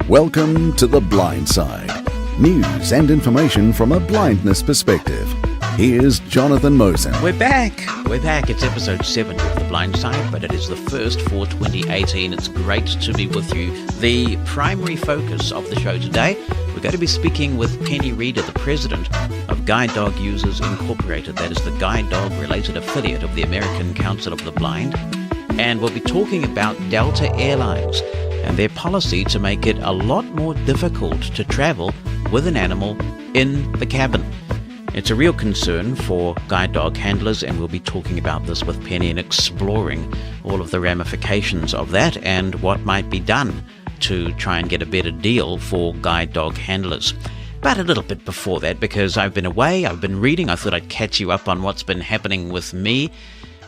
Welcome to The Blind Side. News and information from a blindness perspective. Here's Jonathan Mosen. We're back. It's episode 7 of The Blind Side, but it is the first for 2018. It's great to be with you. The primary focus of the show today, we're going to be speaking with Penny Reeder, the president of Guide Dog Users Incorporated. That is the guide dog-related affiliate of the American Council of the Blind. And we'll be talking about Delta Airlines and their policy to make it a lot more difficult to travel with an animal in the cabin. It's a real concern for guide dog handlers, and we'll be talking about this with Penny and exploring all of the ramifications of that and what might be done to try and get a better deal for guide dog handlers. But a little bit before that, because I've been away, I've been reading, I thought I'd catch you up on what's been happening with me.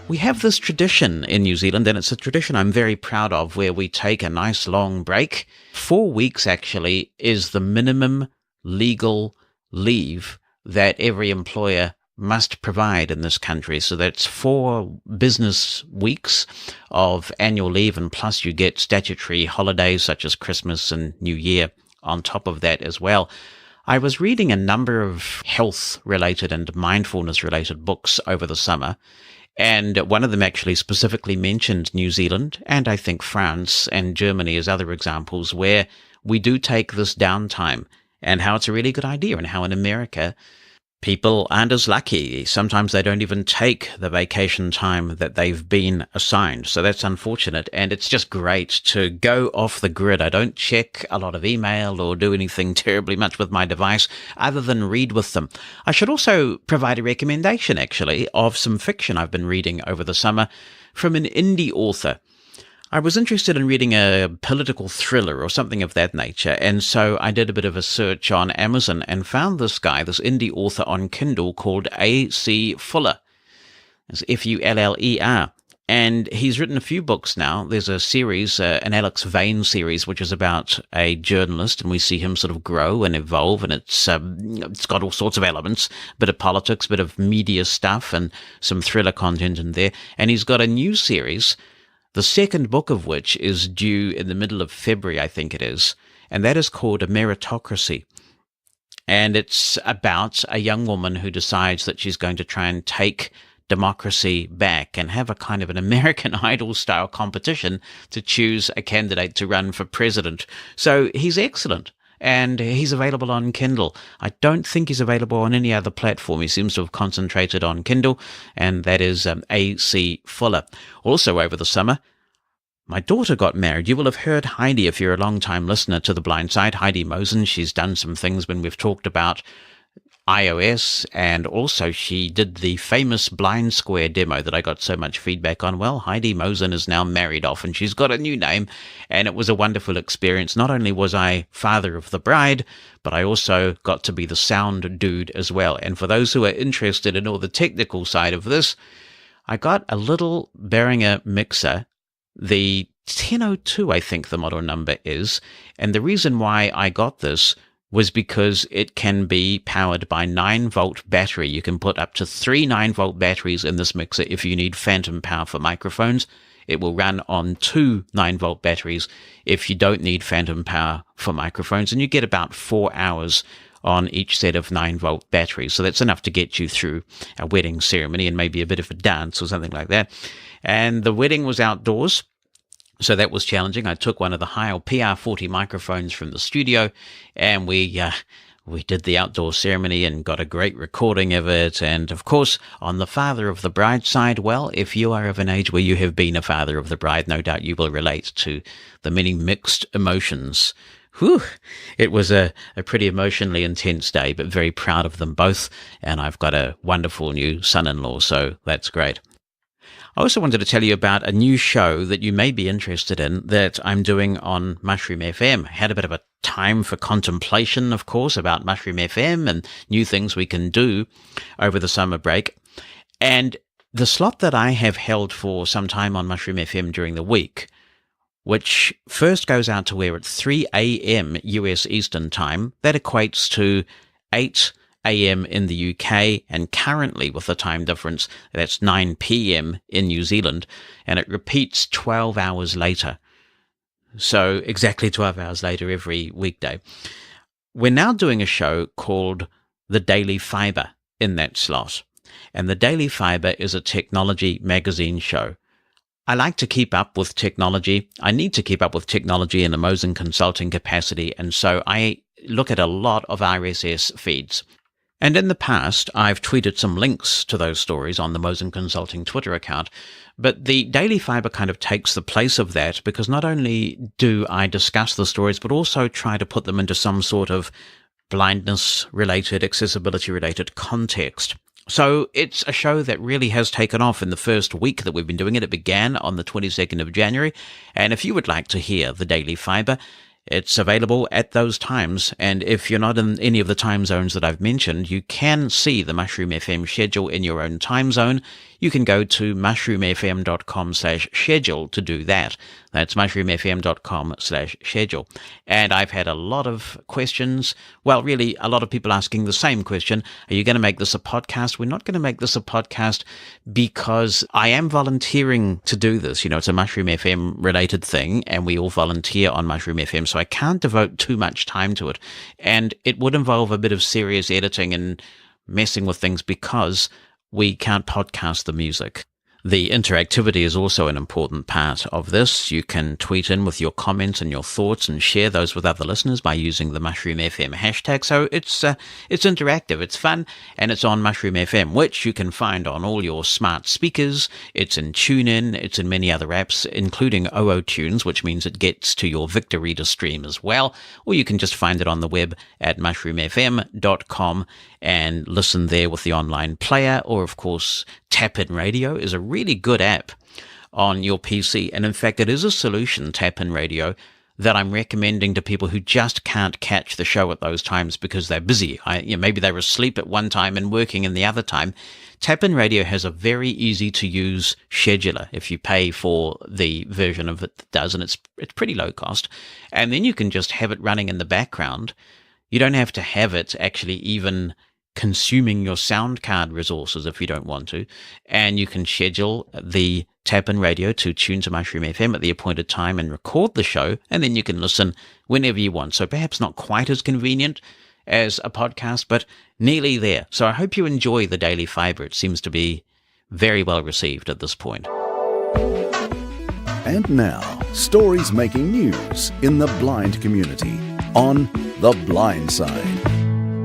We have this tradition in New Zealand, and it's a tradition I'm very proud of, where we take a nice long break. 4 weeks, actually, is the minimum legal leave that every employer must provide in this country. So that's 4 business weeks of annual leave, and plus you get statutory holidays such as Christmas and New Year on top of that as well. I was reading a number of health-related and mindfulness-related books over the summer, and one of them actually specifically mentioned New Zealand, and I think France and Germany as other examples, where we do take this downtime, and how it's a really good idea, and how in America people aren't as lucky. Sometimes they don't even take the vacation time that they've been assigned. So that's unfortunate. And it's just great to go off the grid. I don't check a lot of email or do anything terribly much with my device other than read with them. I should also provide a recommendation, actually, of some fiction I've been reading over the summer from an indie author. I was interested in reading a political thriller or something of that nature, and so I did a bit of a search on Amazon and found this guy, this indie author on Kindle called A.C. Fuller. It's F-U-L-L-E-R. And he's written a few books now. There's a series, an Alex Vane series, which is about a journalist, and we see him sort of grow and evolve, and it's got all sorts of elements, a bit of politics, a bit of media stuff, and some thriller content in there. And he's got a new series, the second book of which is due in the middle of February, I think it is, and that is called A Meritocracy. And it's about a young woman who decides that she's going to try and take democracy back and have a kind of an American Idol-style competition to choose a candidate to run for president. So he's excellent, and he's available on Kindle. I don't think he's available on any other platform. He seems to have concentrated on Kindle, and that is A.C. Fuller. Also over the summer, my daughter got married. You will have heard Heidi if you're a long-time listener to The Blind Side. Heidi Mosen, she's done some things when we've talked about iOS, and also she did the famous Blind Square demo that I got so much feedback on. Well, Heidi Mosen is now married off, and she's got a new name, and it was a wonderful experience. Not only was I father of the bride, but I also got to be the sound dude as well. And for those who are interested in all the technical side of this, I got a little Behringer mixer, the 1002, I think the model number is, and the reason why I got this was because it can be powered by 9-volt battery. You can put up to 3 9-volt batteries in this mixer if you need phantom power for microphones. It will run on 2 9-volt batteries if you don't need phantom power for microphones, and you get about 4 hours on each set of 9-volt batteries. So that's enough to get you through a wedding ceremony and maybe a bit of a dance or something like that. And the wedding was outdoors, so that was challenging. I took one of the Heil PR40 microphones from the studio, and we did the outdoor ceremony and got a great recording of it. And of course, on the father of the bride side, well, if you are of an age where you have been a father of the bride, no doubt you will relate to the many mixed emotions. Whew, it was a pretty emotionally intense day, but very proud of them both. And I've got a wonderful new son-in-law, so that's great. I also wanted to tell you about a new show that you may be interested in that I'm doing on Mushroom FM. I had a bit of a time for contemplation, of course, about Mushroom FM and new things we can do over the summer break. And the slot that I have held for some time on Mushroom FM during the week, which first goes out to air at 3 a.m. US Eastern Time, that equates to 8 a.m. in the UK, and currently with the time difference, that's 9 p.m. in New Zealand, and it repeats 12 hours later. So exactly 12 hours later every weekday. We're now doing a show called the Daily Fibre in that slot. And the Daily Fibre is a technology magazine show. I like to keep up with technology. I need to keep up with technology in a Mosen consulting capacity, and so I look at a lot of RSS feeds. And in the past, I've tweeted some links to those stories on the Mosen Consulting Twitter account, but the Daily Fibre kind of takes the place of that, because not only do I discuss the stories, but also try to put them into some sort of blindness-related, accessibility-related context. So it's a show that really has taken off in the first week that we've been doing it. It began on the 22nd of January. And if you would like to hear the Daily Fibre, it's available at those times. And if you're not in any of the time zones that I've mentioned, you can see the Mushroom FM schedule in your own time zone. You can go to mushroomfm.com/schedule to do that. That's mushroomfm.com/schedule. And I've had a lot of questions. Well, really, a lot of people asking the same question. Are you going to make this a podcast? We're not going to make this a podcast because I am volunteering to do this. You know, it's a Mushroom FM related thing, and we all volunteer on Mushroom FM, so I can't devote too much time to it. And it would involve a bit of serious editing and messing with things because we can't podcast the music. The interactivity is also an important part of this. You can tweet in with your comments and your thoughts and share those with other listeners by using the Mushroom FM hashtag. So it's interactive, it's fun, and it's on Mushroom FM, which you can find on all your smart speakers. It's in TuneIn, it's in many other apps, including OO Tunes, which means it gets to your Victor Reader stream as well. Or you can just find it on the web at mushroomfm.com and listen there with the online player. Or, of course, Tap-In Radio is a really good app on your PC. And in fact, it is a solution, Tap-In Radio, that I'm recommending to people who just can't catch the show at those times because they're busy. Maybe they were asleep at one time and working in the other time. Tap-In Radio has a very easy-to-use scheduler if you pay for the version of it that does, and it's pretty low cost. And then you can just have it running in the background. You don't have to have it actually even consuming your sound card resources if you don't want to, and you can schedule the Tap-In Radio to tune to Mushroom FM at the appointed time and record the show, and then you can listen whenever you want. So perhaps not quite as convenient as a podcast, but nearly there. So I hope you enjoy the Daily Fibre. It seems to be very well received at this point. And now, stories making news in the blind community on The Blind Side.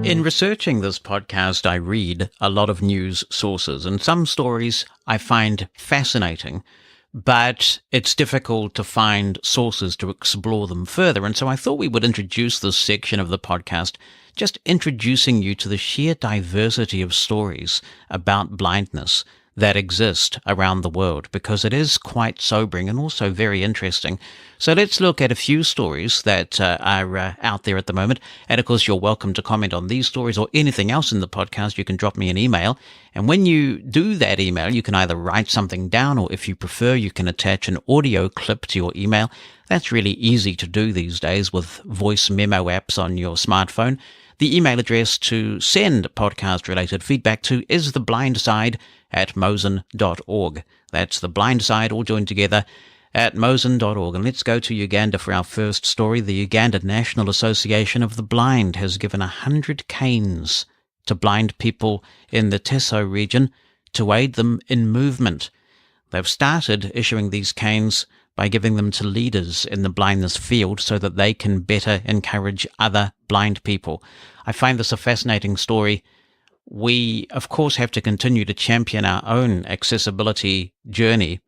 In researching this podcast, I read a lot of news sources, and some stories I find fascinating, but it's difficult to find sources to explore them further. And so I thought we would introduce this section of the podcast, just introducing you to the sheer diversity of stories about blindness that exist around the world, because it is quite sobering and also very interesting. So let's look at a few stories that are out there at the moment. And of course, you're welcome to comment on these stories or anything else in the podcast. You can drop me an email. And when you do that email, you can either write something down, or if you prefer, you can attach an audio clip to your email. That's really easy to do these days with voice memo apps on your smartphone. The email address to send podcast-related feedback to is theblindside@mosen.org. That's theblindside, all joined together, at mosen.org. And let's go to Uganda for our first story. The Uganda National Association of the Blind has given 100 canes to blind people in the Teso region to aid them in movement. They've started issuing these canes by giving them to leaders in the blindness field so that they can better encourage other blind people. I find this a fascinating story. We, of course, have to continue to champion our own accessibility journey,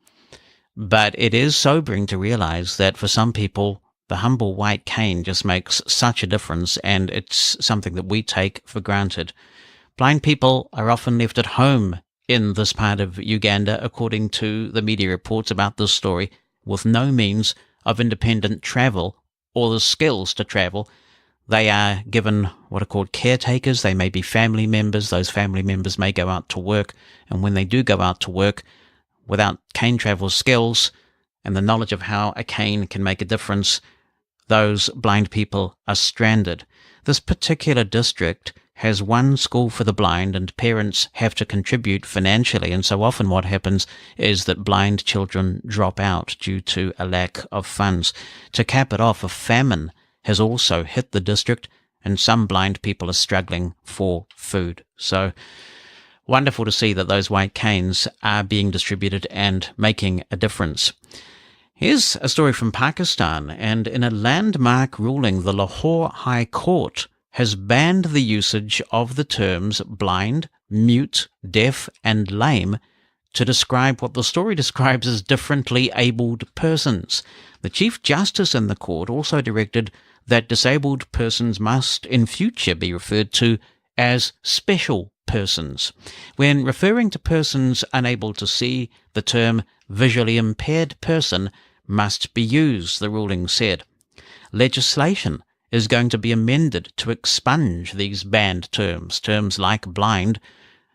but it is sobering to realize that for some people, the humble white cane just makes such a difference, and it's something that we take for granted. Blind people are often left at home in this part of Uganda, according to the media reports about this story, with no means of independent travel or the skills to travel. They are given what are called caretakers. They may be family members. Those family members may go out to work. And when they do go out to work, without cane travel skills and the knowledge of how a cane can make a difference, those blind people are stranded. This particular district has one school for the blind, and parents have to contribute financially. And so often what happens is that blind children drop out due to a lack of funds. To cap it off, a famine has also hit the district, and some blind people are struggling for food. So wonderful to see that those white canes are being distributed and making a difference. Here's a story from Pakistan, and in a landmark ruling, the Lahore High Court has banned the usage of the terms blind, mute, deaf, and lame to describe what the story describes as differently abled persons. The Chief Justice in the court also directed that disabled persons must in future be referred to as special persons. When referring to persons unable to see, the term visually impaired person must be used, the ruling said. Legislation is going to be amended to expunge these banned terms like blind,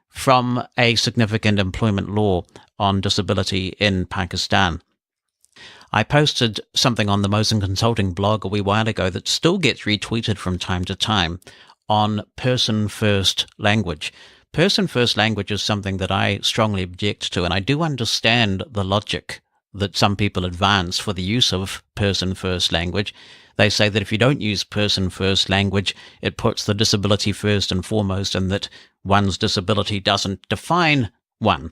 from a significant employment law on disability in Pakistan. I posted something on the Mosen Consulting blog a wee while ago that still gets retweeted from time to time on person-first language. Person-first language is something that I strongly object to, and I do understand the logic that some people advance for the use of person-first language. They say that if you don't use person-first language, it puts the disability first and foremost, and that one's disability doesn't define one.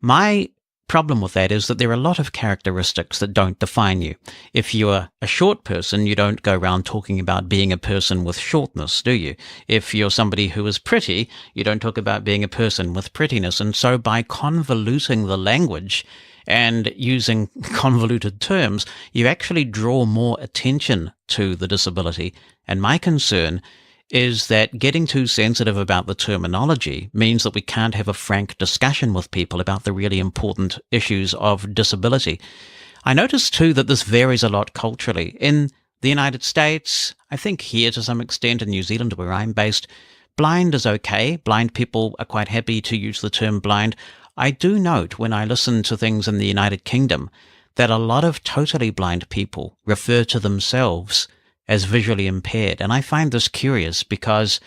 My problem with that is that there are a lot of characteristics that don't define you. If you're a short person, you don't go around talking about being a person with shortness, do you? If you're somebody who is pretty, you don't talk about being a person with prettiness. And so by convoluting the language and using convoluted terms, you actually draw more attention to the disability. And my concern is that getting too sensitive about the terminology means that we can't have a frank discussion with people about the really important issues of disability. I noticed too that this varies a lot culturally. In the United States, I think here to some extent, in New Zealand where I'm based, blind is okay. Blind people are quite happy to use the term blind. I do note when I listen to things in the United Kingdom that a lot of totally blind people refer to themselves as visually impaired. And I find this curious because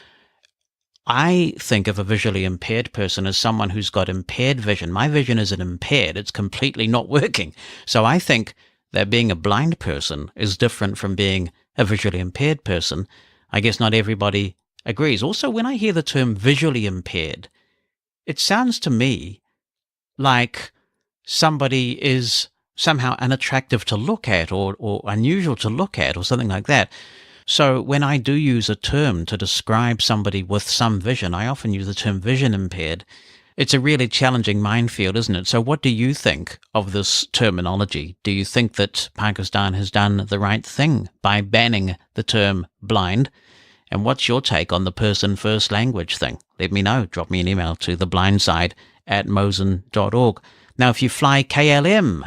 I think of a visually impaired person as someone who's got impaired vision. My vision isn't impaired. It's completely not working. So I think that being a blind person is different from being a visually impaired person. I guess not everybody agrees. Also, when I hear the term visually impaired, it sounds to me like somebody is somehow unattractive to look at or unusual to look at or something like that. So when I do use a term to describe somebody with some vision, I often use the term vision impaired. It's a really challenging minefield, isn't it? So what do you think of this terminology? Do you think that Pakistan has done the right thing by banning the term blind? And what's your take on the person-first language thing? Let me know. Drop me an email to theblindside@mosen.org. Now, if you fly KLM,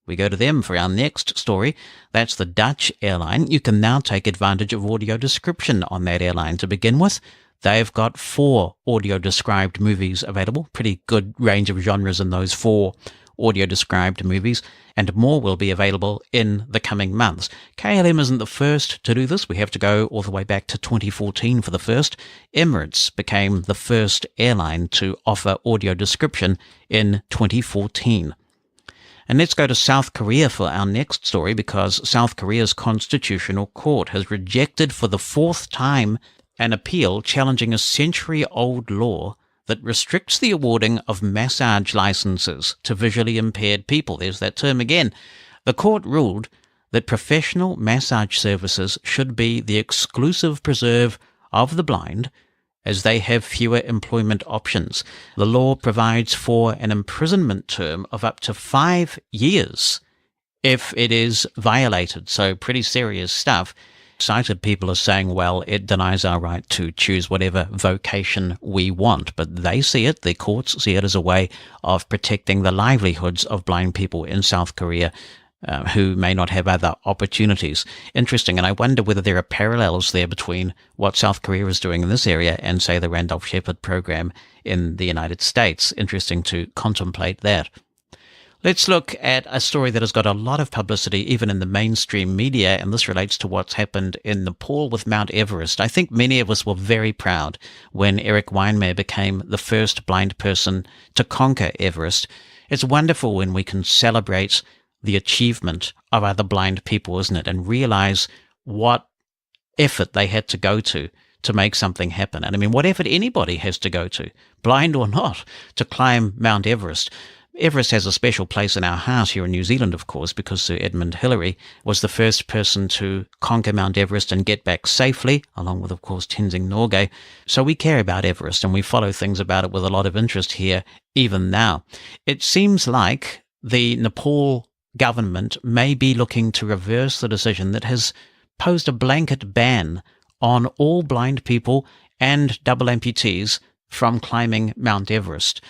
we go to them for our next story. That's the Dutch airline. You can now take advantage of audio description on that airline. To begin with, they've got 4 audio-described movies available. Pretty good range of genres in those 4 audio-described movies, and more will be available in the coming months. KLM isn't the first to do this. We have to go all the way back to 2014 for the first. Emirates became the first airline to offer audio description in 2014. And let's go to South Korea for our next story, because South Korea's Constitutional Court has rejected for the 4th time an appeal challenging a century-old law that restricts the awarding of massage licenses to visually impaired people. There's that term again. The court ruled that professional massage services should be the exclusive preserve of the blind, as they have fewer employment options. The law provides for an imprisonment term of up to 5 years if it is violated. So pretty serious stuff. Sighted people are saying, well, it denies our right to choose whatever vocation we want. But they see it, the courts see it as a way of protecting the livelihoods of blind people in South Korea who may not have other opportunities. Interesting, and I wonder whether there are parallels there between what South Korea is doing in this area and, say, the Randolph-Shepherd program in the United States. Interesting to contemplate that. Let's look at a story that has got a lot of publicity, even in the mainstream media, and this relates to what's happened in Nepal with Mount Everest. I think many of us were very proud when Eric Weinmeier became the first blind person to conquer Everest. It's wonderful when we can celebrate the achievement of other blind people, isn't it, and realize what effort they had to go to make something happen. And I mean, what effort anybody has to go to, blind or not, to climb Mount Everest. Everest has a special place in our heart here in New Zealand, of course, because Sir Edmund Hillary was the first person to conquer Mount Everest and get back safely, along with, of course, Tenzing Norgay. So we care about Everest and we follow things about it with a lot of interest here, even now. It seems like the Nepal government may be looking to reverse the decision that has posed a blanket ban on all blind people and double amputees from climbing Mount Everest.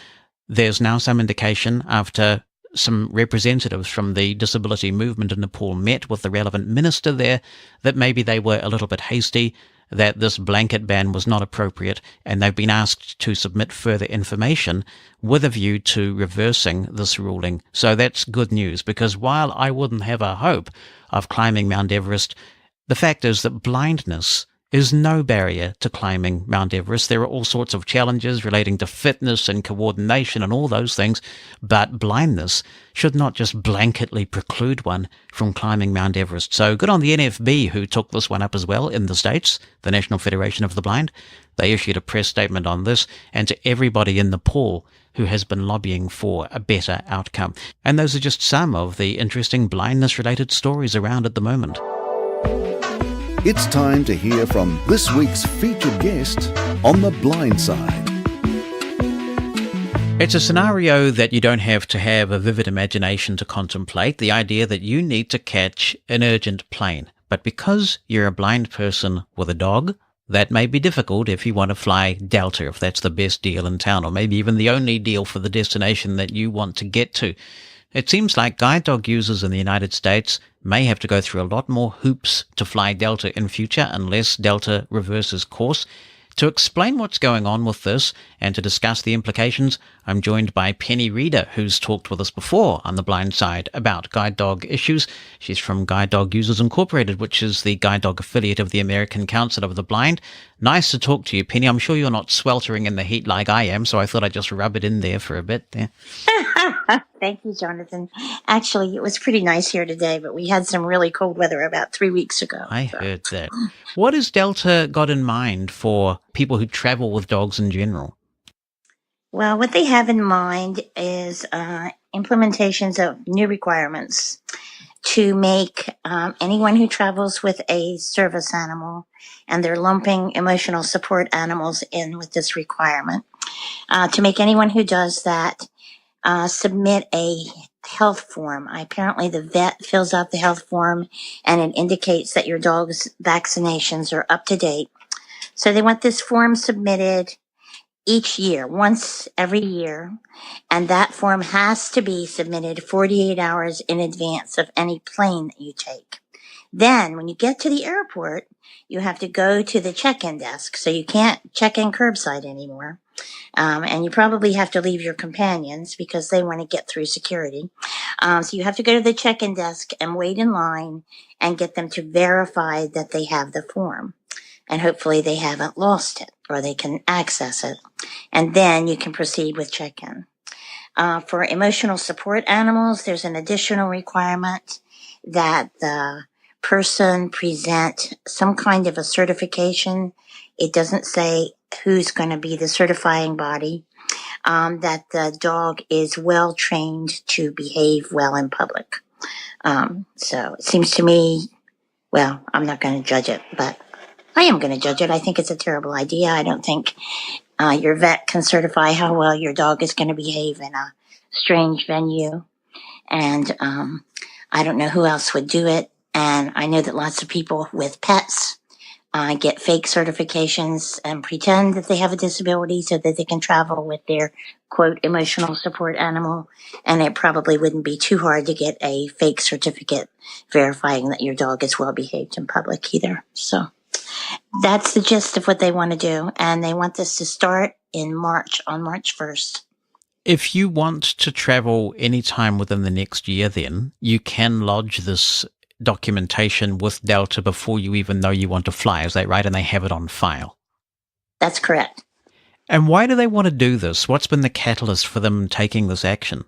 There's now some indication, after some representatives from the disability movement in Nepal met with the relevant minister there, that maybe they were a little bit hasty, that this blanket ban was not appropriate, and they've been asked to submit further information with a view to reversing this ruling. So that's good news, because while I wouldn't have a hope of climbing Mount Everest, the fact is that blindness is no barrier to climbing Mount Everest. There are all sorts of challenges relating to fitness and coordination and all those things, but blindness should not just blanketly preclude one from climbing Mount Everest. So good on the NFB, who took this one up as well in the States, the National Federation of the Blind. They issued a press statement on this, and to everybody in Nepal who has been lobbying for a better outcome. And those are just some of the interesting blindness-related stories around at the moment. It's time to hear from this week's featured guest on The Blind Side. It's a scenario that you don't have to have a vivid imagination to contemplate, the idea that you need to catch an urgent plane. But because you're a blind person with a dog, that may be difficult if you want to fly Delta, if that's the best deal in town, or maybe even the only deal for the destination that you want to get to. It seems like guide dog users in the United States may have to go through a lot more hoops to fly Delta in future unless Delta reverses course. To explain what's going on with this and to discuss the implications, I'm joined by Penny Reeder, who's talked with us before on The Blind Side about guide dog issues. She's from Guide Dog Users Incorporated, which is the guide dog affiliate of the American Council of the Blind. Nice to talk to you, Penny. I'm sure you're not sweltering in the heat like I am, so I thought I'd just rub it in there for a bit there. Thank you, Jonathan. Actually, it was pretty nice here today, but we had some really cold weather about 3 weeks ago. I heard that. What has Delta got in mind for people who travel with dogs in general? Well, what they have in mind is implementations of new requirements to make anyone who travels with a service animal, and they're lumping emotional support animals in with this requirement, to make anyone who does that submit a health form. Apparently the vet fills out the health form and it indicates that your dog's vaccinations are up to date. So they want this form submitted each year, once every year, and that form has to be submitted 48 hours in advance of any plane that you take. Then when you get to the airport, you have to go to the check-in desk, so you can't check in curbside anymore. And you probably have to leave your companions because they want to get through security. So you have to go to the check-in desk and wait in line and get them to verify that they have the form. And hopefully they haven't lost it or they can access it. And then you can proceed with check-in. For emotional support animals, there's an additional requirement that the person present some kind of a certification. It doesn't say who's going to be the certifying body, that the dog is well trained to behave well in public. So it seems to me, well, I'm not going to judge it, but I am going to judge it. I think it's a terrible idea. I don't think your vet can certify how well your dog is going to behave in a strange venue. And I don't know who else would do it. And I know that lots of people with pets get fake certifications and pretend that they have a disability so that they can travel with their, quote, emotional support animal. And it probably wouldn't be too hard to get a fake certificate verifying that your dog is well behaved in public either. So that's the gist of what they want to do. And they want this to start in March, on March 1st. If you want to travel anytime within the next year, then you can lodge this documentation with Delta before you even know you want to fly. Is that right? And they have it on file. That's correct. And why do they want to do this? What's been the catalyst for them taking this action?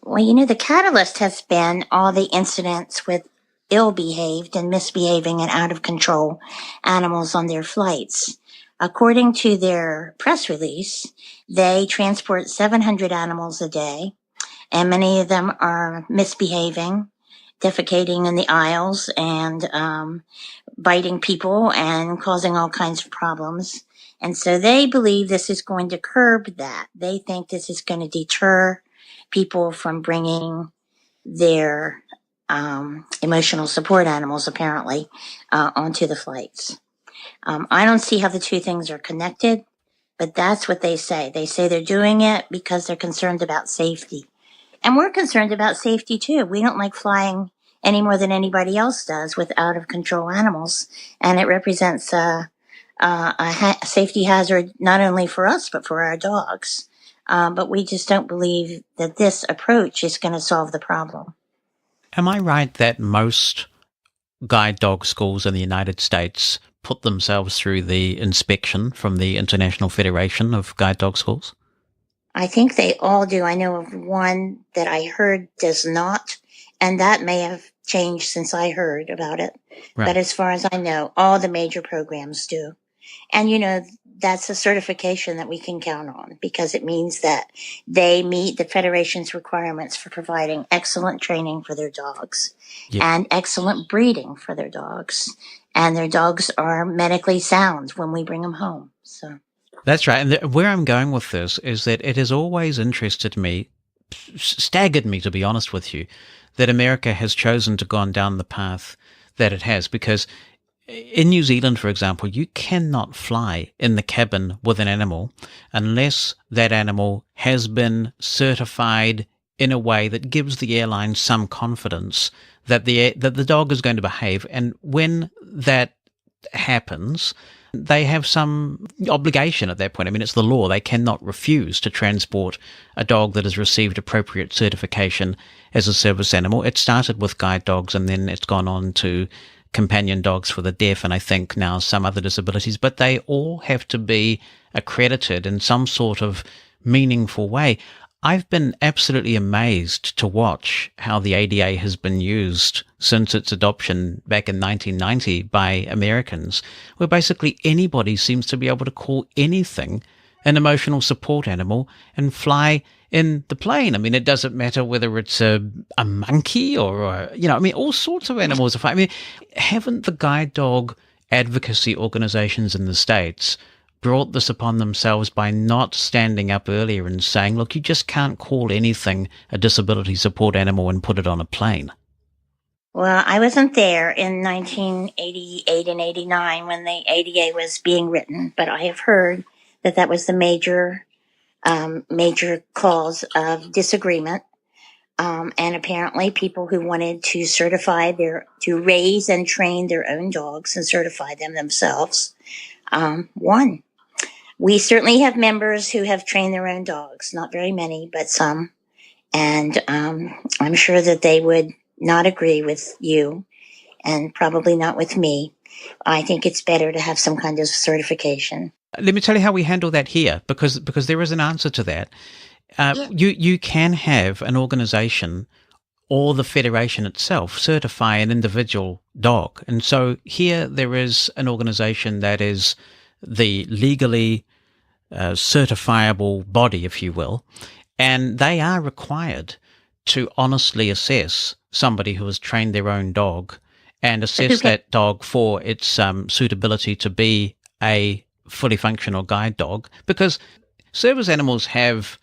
Well, the catalyst has been all the incidents with ill-behaved and misbehaving and out-of-control animals on their flights. According to their press release, they transport 700 animals a day, and many of them are misbehaving, defecating in the aisles and biting people and causing all kinds of problems. And so they believe this is going to curb that. They think this is going to deter people from bringing their emotional support animals, apparently, onto the flights. I don't see how the two things are connected, but that's what they say. They say they're doing it because they're concerned about safety. And we're concerned about safety too. We don't like flying any more than anybody else does with out of control animals. And it represents a safety hazard not only for us, but for our dogs. But we just don't believe that this approach is going to solve the problem. Am I right that most guide dog schools in the United States put themselves through the inspection from the International Federation of Guide Dog Schools? I think they all do. I know of one that I heard does not, and that may have changed since I heard about it. Right. But as far as I know, all the major programs do. And, that's a certification that we can count on because it means that they meet the Federation's requirements for providing excellent training for their dogs and excellent breeding for their dogs. And their dogs are medically sound when we bring them home. So that's right. And where I'm going with this is that it has always interested me, staggered me, to be honest with you, that America has chosen to go down the path that it has, because in New Zealand, for example, you cannot fly in the cabin with an animal unless that animal has been certified in a way that gives the airline some confidence that the dog is going to behave. And when that happens, they have some obligation at that point. I mean, it's the law. They cannot refuse to transport a dog that has received appropriate certification as a service animal. It started with guide dogs, and then it's gone on to companion dogs for the deaf, and I think now some other disabilities, but they all have to be accredited in some sort of meaningful way. I've been absolutely amazed to watch how the ADA has been used since its adoption back in 1990 by Americans, where basically anybody seems to be able to call anything an emotional support animal and fly in the plane. I mean, it doesn't matter whether it's a monkey or, all sorts of animals. I mean, haven't the guide dog advocacy organizations in the States brought this upon themselves by not standing up earlier and saying, look, you just can't call anything a disability support animal and put it on a plane? Well, I wasn't there in 1988 and 89 when the ADA was being written, but I have heard that was the major cause of disagreement. And apparently people who wanted to to raise and train their own dogs and certify them themselves, won. We certainly have members who have trained their own dogs, not very many, but some. And I'm sure that they would not agree with you and probably not with me. I think it's better to have some kind of certification. Let me tell you how we handle that here, because there is an answer to that. You can have an organization or the federation itself certify an individual dog. And so here there is an organization that is the legally certifiable body, if you will, and they are required to honestly assess somebody who has trained their own dog and assess that dog for its suitability to be a fully functional guide dog, because service animals have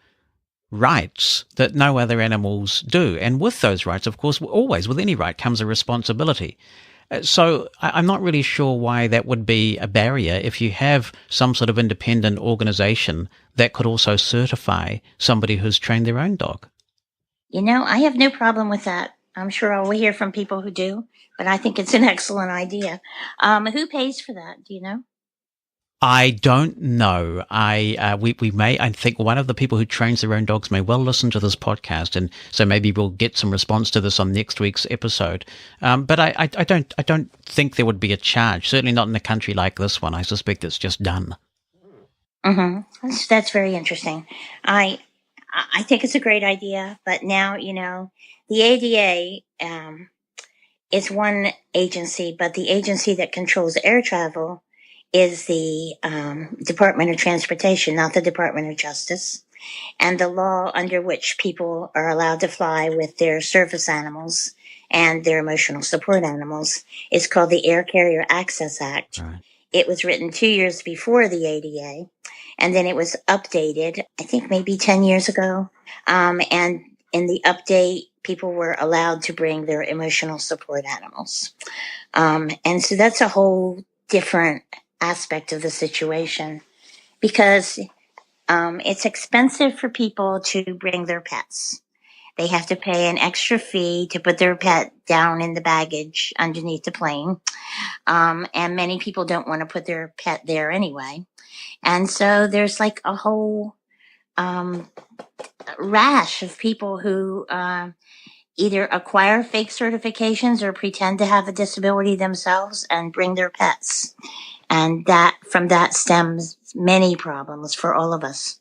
rights that no other animals do. And with those rights, of course, always with any right comes a responsibility. So I'm not really sure why that would be a barrier if you have some sort of independent organization that could also certify somebody who's trained their own dog. I have no problem with that. I'm sure I will hear from people who do, but I think it's an excellent idea. Who pays for that? Do you know? I don't know. I think one of the people who trains their own dogs may well listen to this podcast, and so maybe we'll get some response to this on next week's episode. But I don't think there would be a charge. Certainly not in a country like this one. I suspect it's just done. Mm-hmm. That's very interesting. I think it's a great idea, but now the ADA is one agency, but the agency that controls air travel is the Department of Transportation, not the Department of Justice. And the law under which people are allowed to fly with their service animals and their emotional support animals is called the Air Carrier Access Act. Right. It was written 2 years before the ADA, and then it was updated, I think maybe 10 years ago. And in the update, people were allowed to bring their emotional support animals. And so that's a whole different aspect of the situation, because it's expensive for people to bring their pets. They have to pay an extra fee to put their pet down in the baggage underneath the plane. And many people don't want to put their pet there anyway. And so there's like a whole rash of people who either acquire fake certifications or pretend to have a disability themselves and bring their pets. And from that stems many problems for all of us.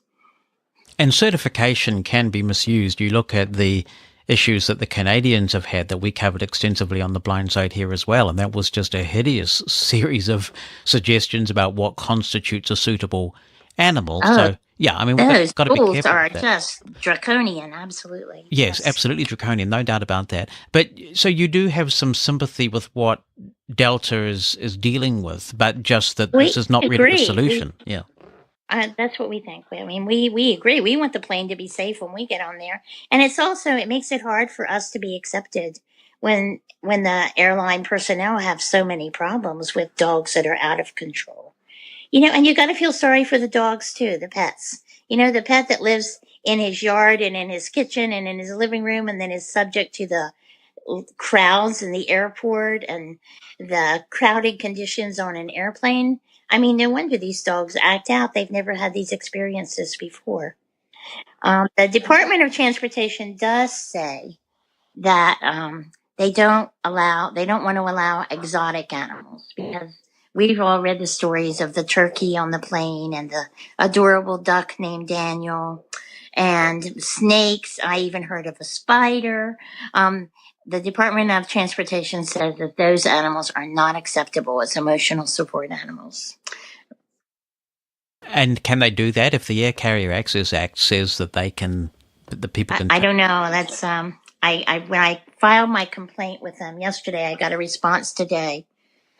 And certification can be misused. You look at the issues that the Canadians have had that we covered extensively on the Blind Side here as well, and that was just a hideous series of suggestions about what constitutes a suitable animal. Oh, so, yeah, I mean, we've those got to be rules careful are with that. just draconian, absolutely. Yes, absolutely draconian, no doubt about that. But so you do have some sympathy with what Delta is dealing with, but just that this is not really the agree. solution. Yeah. That's what we think. I mean, we agree. We want the plane to be safe when we get on there. And it makes it hard for us to be accepted when the airline personnel have so many problems with dogs that are out of control. And you got to feel sorry for the dogs too, the pets. The pet that lives in his yard and in his kitchen and in his living room and then is subject to the crowds in the airport and the crowded conditions on an airplane. I mean, no wonder these dogs act out. They've never had these experiences before. The Department of Transportation does say that they don't want to allow exotic animals, because we've all read the stories of the turkey on the plane and the adorable duck named Daniel and snakes. I even heard of a spider. The Department of Transportation says that those animals are not acceptable as emotional support animals. And can they do that if the Air Carrier Access Act says that the people can? I don't know. That's when I filed my complaint with them yesterday, I got a response today,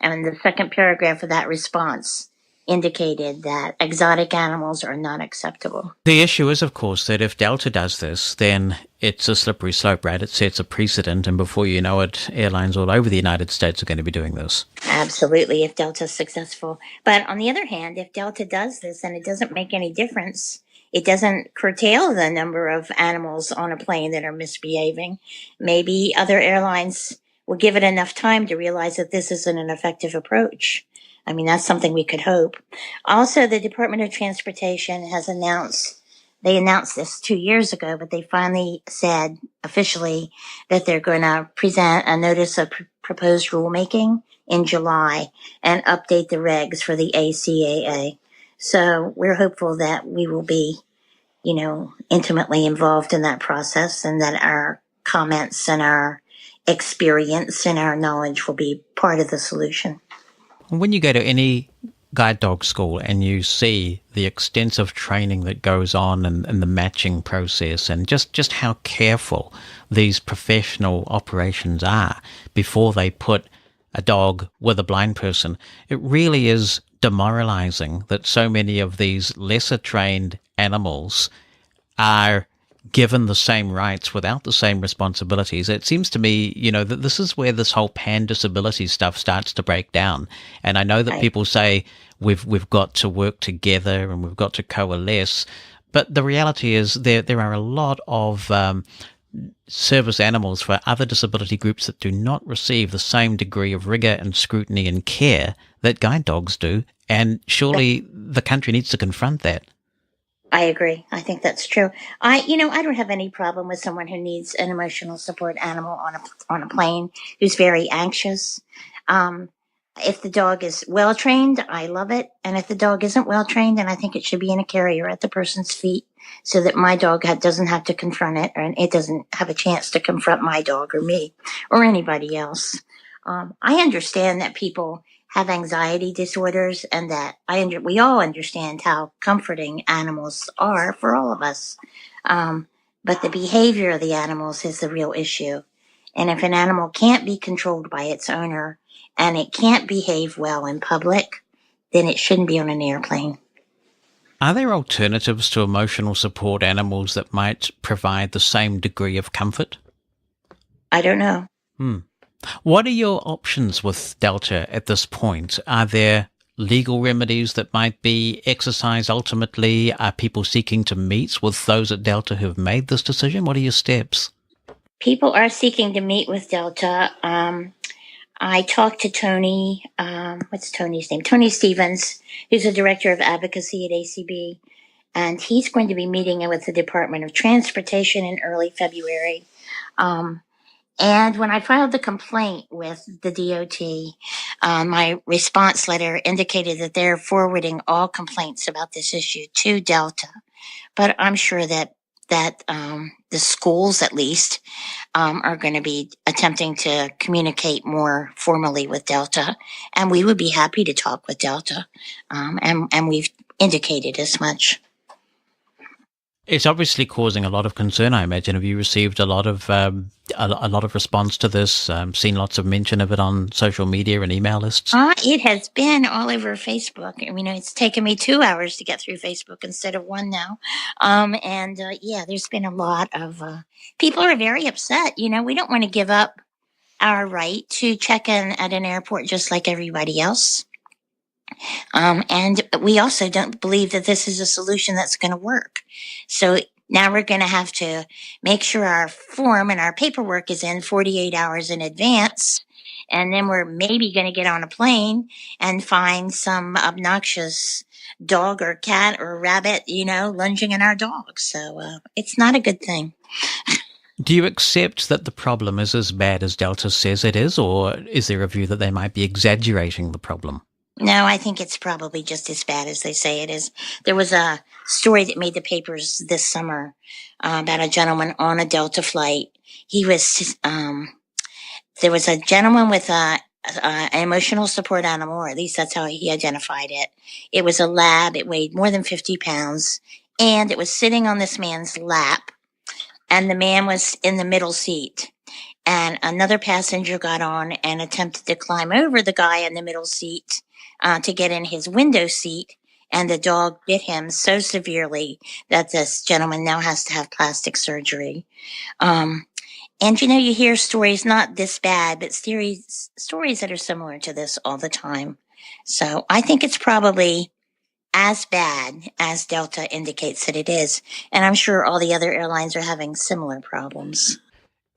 and the second paragraph of that response indicated that exotic animals are not acceptable. The issue is, of course, that if Delta does this, then it's a slippery slope, right? It sets a precedent, and before you know it, airlines all over the United States are going to be doing this. Absolutely, if Delta's successful. But on the other hand, if Delta does this and it doesn't make any difference, it doesn't curtail the number of animals on a plane that are misbehaving, maybe other airlines will give it enough time to realize that this isn't an effective approach. I mean, that's something we could hope. Also, the Department of Transportation has announced this 2 years ago, but they finally said officially that they're going to present a notice of proposed rulemaking in July and update the regs for the ACAA. So we're hopeful that we will be, intimately involved in that process, and that our comments and our experience and our knowledge will be part of the solution. When you go to any guide dog school and you see the extensive training that goes on and the matching process and just how careful these professional operations are before they put a dog with a blind person, it really is demoralizing that so many of these lesser trained animals are given the same rights without the same responsibilities. It seems to me, that this is where this whole pan-disability stuff starts to break down. And I know that people say we've got to work together and we've got to coalesce, but the reality is there are a lot of service animals for other disability groups that do not receive the same degree of rigor and scrutiny and care that guide dogs do, And surely the country needs to confront that. I agree. I think that's true. I don't have any problem with someone who needs an emotional support animal on a plane who's very anxious. Um, if the dog is well trained, I love it. And if the dog isn't well trained, then I think it should be in a carrier at the person's feet so that my dog doesn't have to confront it, and it doesn't have a chance to confront my dog or me or anybody else. I understand that people have anxiety disorders, and that we all understand how comforting animals are for all of us. Um, but the behavior of the animals is the real issue. And if an animal can't be controlled by its owner and it can't behave well in public, then it shouldn't be on an airplane. Are there alternatives to emotional support animals that might provide the same degree of comfort? I don't know. What are your options with Delta at this point? Are there legal remedies that might be exercised ultimately? Are people seeking to meet with those at Delta who have made this decision? What are your steps? People are seeking to meet with Delta. I talked to Tony, what's Tony's name? Tony Stevens, who's the director of advocacy at ACB. And he's going to be meeting with the Department of Transportation in early February. And when I filed the complaint with the DOT, my response letter indicated that they're forwarding all complaints about this issue to Delta. But I'm sure that the schools, at least, are going to be attempting to communicate more formally with Delta, and we would be happy to talk with Delta, and we've indicated as much. It's obviously causing a lot of concern, I imagine. Have you received a lot of response to this? Seen lots of mention of it on social media and email lists? It has been all over Facebook. I mean, it's taken me 2 hours to get through Facebook instead of 1 now. There's been a lot of people are very upset. We don't want to give up our right to check in at an airport just like everybody else. And we also don't believe that this is a solution that's going to work. So now we're going to have to make sure our form and our paperwork is in 48 hours in advance. And then we're maybe going to get on a plane and find some obnoxious dog or cat or rabbit, lunging at our dog. So it's not a good thing. Do you accept that the problem is as bad as Delta says it is, or is there a view that they might be exaggerating the problem? No, I think it's probably just as bad as they say it is. There was a story that made the papers this summer about a gentleman on a Delta flight. There was a gentleman with an emotional support animal, or at least that's how he identified it. It was a lab. It weighed more than 50 pounds, and it was sitting on this man's lap, and the man was in the middle seat. And another passenger got on and attempted to climb over the guy in the middle seat to get in his window seat, and the dog bit him so severely that this gentleman now has to have plastic surgery. And you hear stories not this bad, but stories that are similar to this all the time. So I think it's probably as bad as Delta indicates that it is, and I'm sure all the other airlines are having similar problems.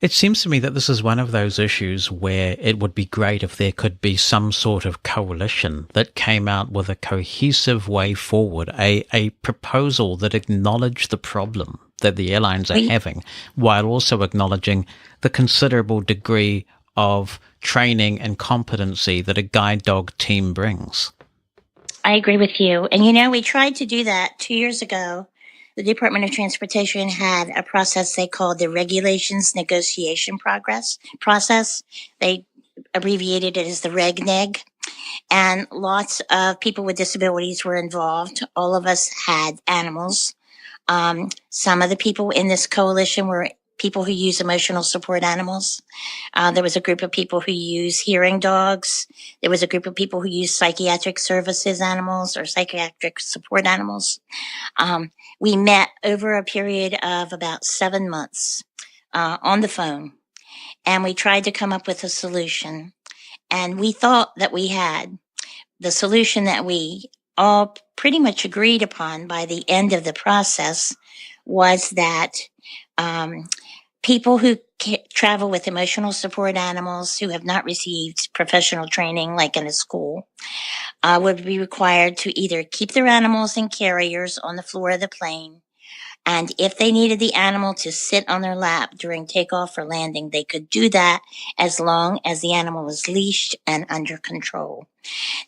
It seems to me that this is one of those issues where it would be great if there could be some sort of coalition that came out with a cohesive way forward, a proposal that acknowledged the problem that the airlines are having, while also acknowledging the considerable degree of training and competency that a guide dog team brings. I agree with you. And we tried to do that 2 years ago. The Department of Transportation had a process they called the Regulations Negotiation process. They abbreviated it as the RegNeg. And lots of people with disabilities were involved. All of us had animals. Some of the people in this coalition were people who use emotional support animals. There was a group of people who use hearing dogs. There was a group of people who use psychiatric services animals or psychiatric support animals. We met over a period of about 7 months on the phone, and we tried to come up with a solution. And we thought that we had the solution that we all pretty much agreed upon by the end of the process was that people who travel with emotional support animals who have not received professional training, like in a school, would be required to either keep their animals in carriers on the floor of the plane, and if they needed the animal to sit on their lap during takeoff or landing, they could do that as long as the animal was leashed and under control.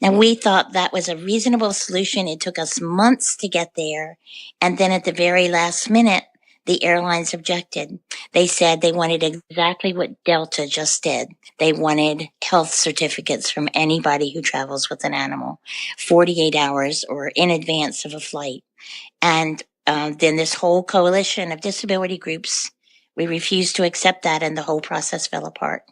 Now, we thought that was a reasonable solution. It took us months to get there. And then at the very last minute, the airlines objected. They said they wanted exactly what Delta just did. They wanted health certificates from anybody who travels with an animal, 48 hours or in advance of a flight. And then this whole coalition of disability groups, we refused to accept that, and the whole process fell apart.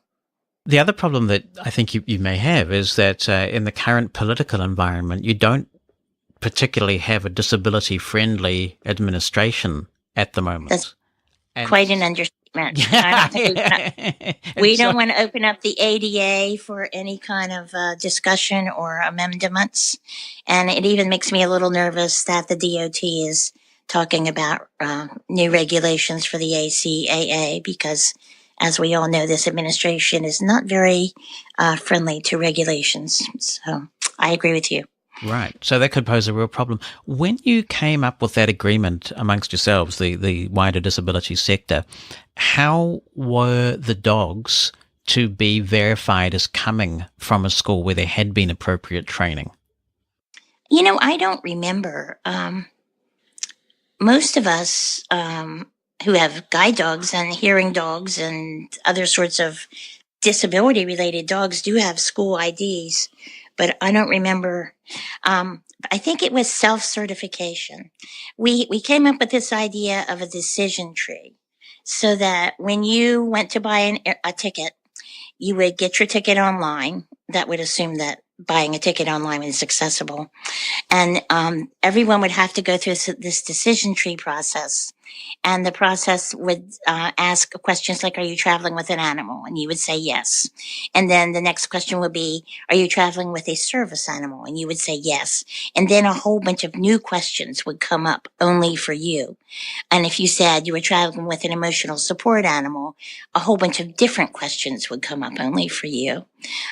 The other problem that I think you may have is that in the current political environment, you don't particularly have a disability-friendly administration at the moment. That's quite an understatement. I don't think we don't want to open up the ADA for any kind of discussion or amendments. And it even makes me a little nervous that the DOT is talking about new regulations for the ACAA, because as we all know, this administration is not very friendly to regulations. So I agree with you. Right. So that could pose a real problem. When you came up with that agreement amongst yourselves, the wider disability sector, how were the dogs to be verified as coming from a school where there had been appropriate training? You know, I don't remember. Most of us who have guide dogs and hearing dogs and other sorts of disability-related dogs do have school IDs, but I don't remember. I think it was self-certification. We came up with this idea of a decision tree, so that when you went to buy a ticket, you would get your ticket online. That would assume that buying a ticket online is accessible. And everyone would have to go through this decision tree process. And the process would ask questions like, are you traveling with an animal? And you would say yes. And then the next question would be, are you traveling with a service animal? And you would say yes. And then a whole bunch of new questions would come up only for you. And if you said you were traveling with an emotional support animal, a whole bunch of different questions would come up only for you.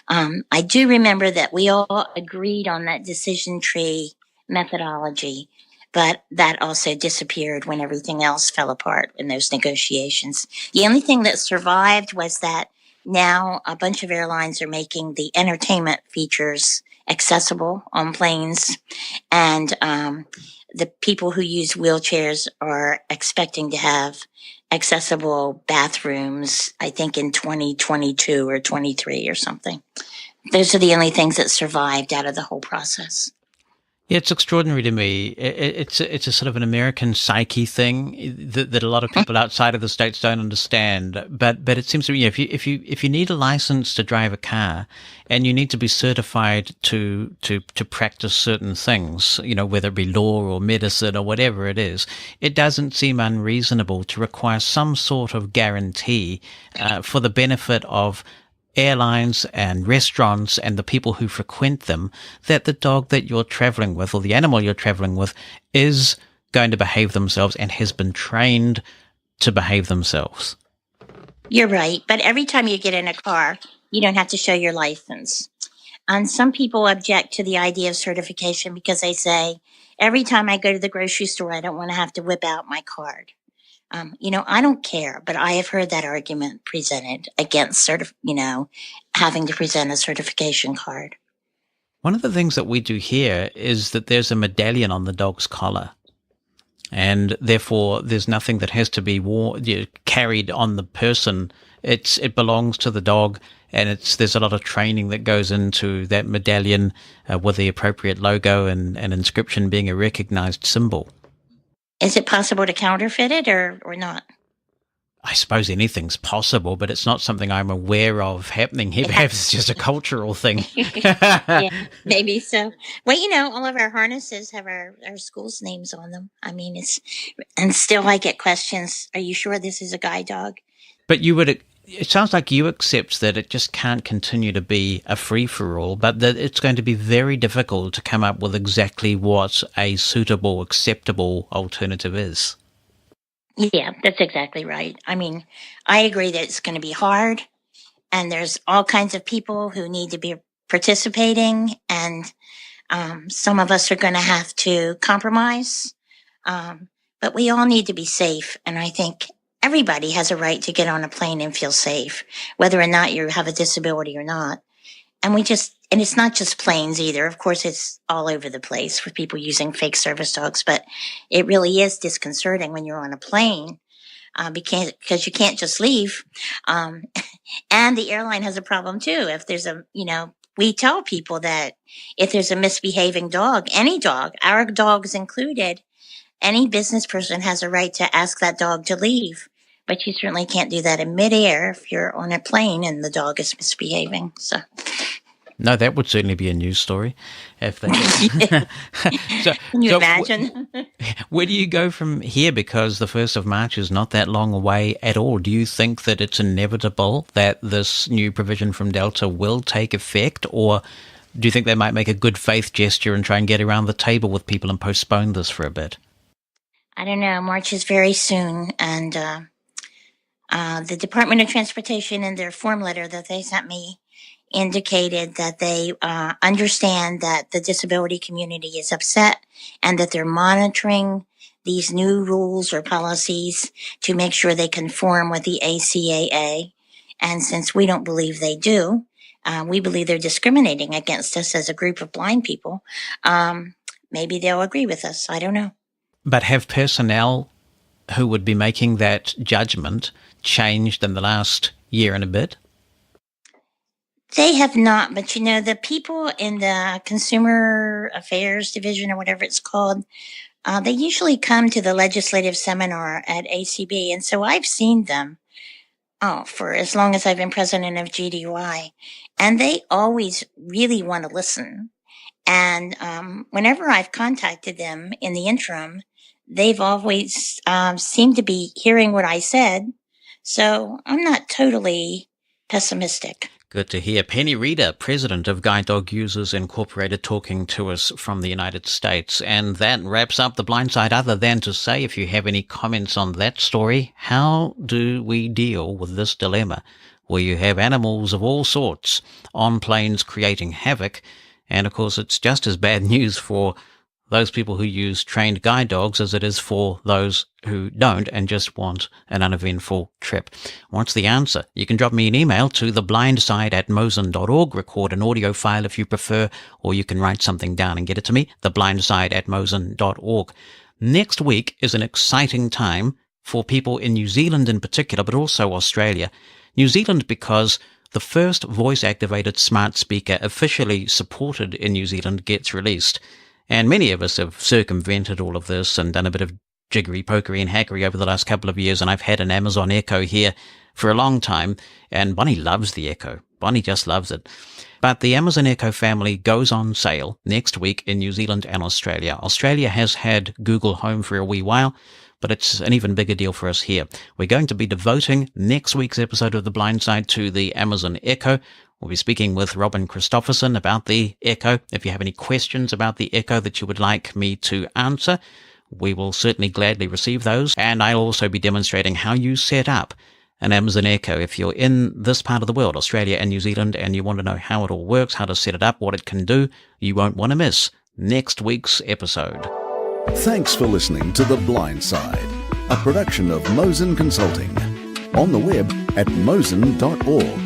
I do remember that we all agreed on that decision tree methodology, but that also disappeared when everything else fell apart in those negotiations. The only thing that survived was that now a bunch of airlines are making the entertainment features accessible on planes, and the people who use wheelchairs are expecting to have accessible bathrooms, I think in 2022 or 23 or something. Those are the only things that survived out of the whole process. Yeah, it's extraordinary to me. It's a sort of an American psyche thing that a lot of people outside of the States don't understand. But it seems to me, if you need a license to drive a car, and you need to be certified to practice certain things, whether it be law or medicine or whatever it is, it doesn't seem unreasonable to require some sort of guarantee for the benefit of airlines and restaurants and the people who frequent them, that the dog that you're traveling with or the animal you're traveling with is going to behave themselves and has been trained to behave themselves. You're right. But every time you get in a car, you don't have to show your license. And some people object to the idea of certification because they say, every time I go to the grocery store, I don't want to have to whip out my card. I don't care, but I have heard that argument presented against having to present a certification card. One of the things that we do here is that there's a medallion on the dog's collar, and therefore there's nothing that has to be carried on the person. It belongs to the dog, and there's a lot of training that goes into that medallion with the appropriate logo and inscription being a recognized symbol. Is it possible to counterfeit it or not? I suppose anything's possible, but it's not something I'm aware of happening here. Perhaps it's just a cultural thing. Yeah, maybe so. Well, all of our harnesses have our school's names on them. I mean, and still I get questions, are you sure this is a guide dog? But it sounds like you accept that it just can't continue to be a free-for-all, but that it's going to be very difficult to come up with exactly what a suitable, acceptable alternative is. Yeah, that's exactly right. I mean, I agree that it's going to be hard, and there's all kinds of people who need to be participating, and Some of us are going to have to compromise, but we all need to be safe. And I think everybody has a right to get on a plane and feel safe, whether or not you have a disability or not. And it's not just planes either. Of course, it's all over the place with people using fake service dogs, but it really is disconcerting when you're on a plane, because you can't just leave. And the airline has a problem too. If there's we tell people that if there's a misbehaving dog, any dog, our dogs included, any business person has a right to ask that dog to leave. But you certainly can't do that in midair if you're on a plane and the dog is misbehaving. So. No, that would certainly be a news story. If they Can you imagine? Where do you go from here? Because the 1st of March is not that long away at all. Do you think that it's inevitable that this new provision from Delta will take effect, or do you think they might make a good faith gesture and try and get around the table with people and postpone this for a bit? I don't know. March is very soon, and the Department of Transportation, in their form letter that they sent me, indicated that they understand that the disability community is upset and that they're monitoring these new rules or policies to make sure they conform with the ACAA. And since we don't believe they do, we believe they're discriminating against us as a group of blind people. Maybe they'll agree with us. I don't know. But have personnel who would be making that judgment changed in the last year and a bit? They have not, but the people in the Consumer Affairs Division or whatever it's called, they usually come to the legislative seminar at ACB. And so I've seen them for as long as I've been president of GDUI. And they always really want to listen. And whenever I've contacted them in the interim, they've always seemed to be hearing what I said. So I'm not totally pessimistic. Good to hear. Penny Reeder, president of Guide Dog Users Incorporated, talking to us from the United States. And that wraps up The Blind Side, other than to say, if you have any comments on that story, how do we deal with this dilemma where you have animals of all sorts on planes creating havoc? And of course, it's just as bad news for those people who use trained guide dogs as it is for those who don't and just want an uneventful trip. What's the answer? You can drop me an email to theblindside@mosen.org, record an audio file if you prefer, or you can write something down and get it to me, theblindside@mosen.org. Next week is an exciting time for people in New Zealand in particular, but also Australia. New Zealand because the first voice-activated smart speaker officially supported in New Zealand gets released. And many of us have circumvented all of this and done a bit of jiggery, pokery and hackery over the last couple of years. And I've had an Amazon Echo here for a long time. And Bonnie loves the Echo. Bonnie just loves it. But the Amazon Echo family goes on sale next week in New Zealand and Australia. Australia has had Google Home for a wee while, but it's an even bigger deal for us here. We're going to be devoting next week's episode of The Blind Side to the Amazon Echo. We'll be speaking with Robin Christopherson about the Echo. If you have any questions about the Echo that you would like me to answer, we will certainly gladly receive those. And I'll also be demonstrating how you set up an Amazon Echo. If you're in this part of the world, Australia and New Zealand, and you want to know how it all works, how to set it up, what it can do, you won't want to miss next week's episode. Thanks for listening to The Blind Side, a production of Mosen Consulting. On the web at mosen.org.